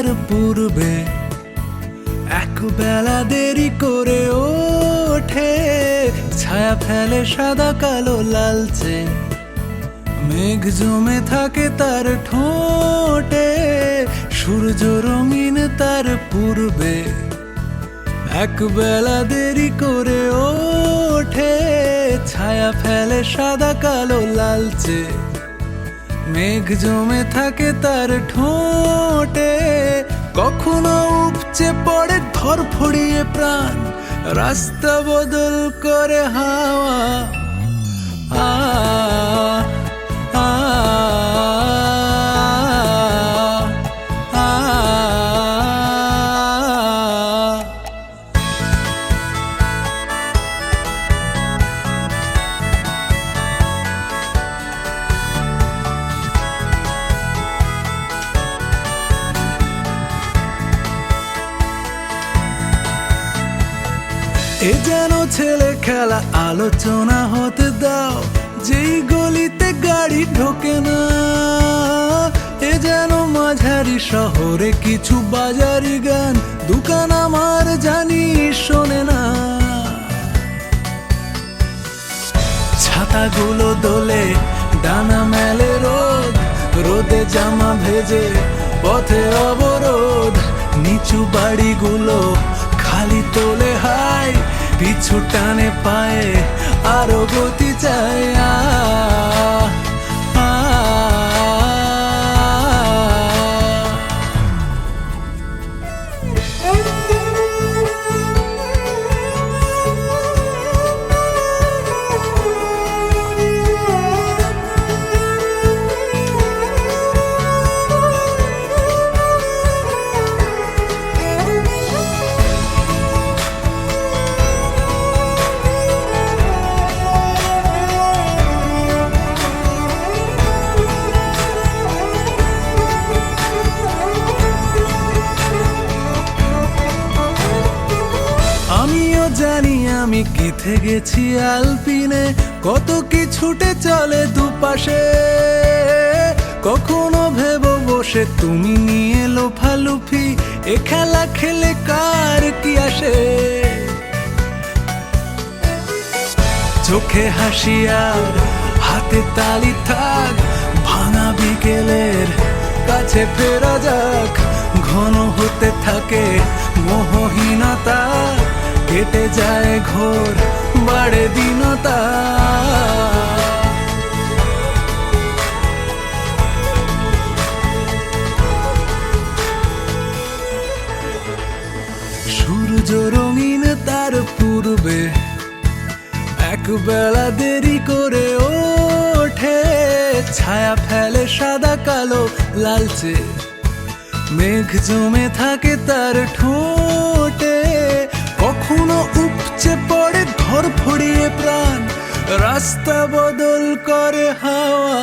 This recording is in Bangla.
তার পূর্বে এক বেলা দেরি করে ওঠে, ছায়া ফেলে সাদা কালো লালচে, মেঘ জমে থাকে তার ঠোঁটে। সূর্য রঙিন তার পূর্বে এক বেলা দেরি করে ওঠে, ছায়া ফেলে সাদা কালো লালচে, মেঘ জমে থাকে তার ঠোঁটে। কখনো উপচে পড়ে ধরফড়িয়ে প্রাণ, রাস্তা বদল করে হাওয়া। আ আ এ যেন ছেলে খেলা, আলোচনা হতে দাও, যেই গলিতে গাড়ি ঢোকে না। এ যেন মাঝারি শহরে কিছু বাজারি গান, দোকান আমার জানি শোনে না। ছাতাগুলো দোলে, ডানা মেলে রোদ, রোদে জামা ভেজে পথে অবরোধ। নিচু বাড়িগুলো খালি তোলে হাই, পিছু টানে পায়ে আরো গতি চায়। আমিও জানি আমি কেথে গেছি আলপিনে, কত কি ছুটে চলে দুপাশে। কখনো ভেবো বসে তুমি নিয়ে লোফালুফি, এ খেলা খেলে কার কি আসে। চোখে হাসি আর হাতে তালি থাক, ভাঙা বিকেলের কাছে ফেরা যাক। ঘন হতে থাকে মোহহীনতা, কেটে যায় ঘোর, বাড়ে দীনতা। সূর্য রঙিন তার পূর্বে এক বেলা দেরি করে ওঠে, ছায়া ফেলে সাদা কালো লালচে, মেঘ জমে থাকে তার ঠোঁটে। কখনো উপচে পড়ে ধরফড়িয়ে প্রাণ, রাস্তা বদল করে হাওয়া।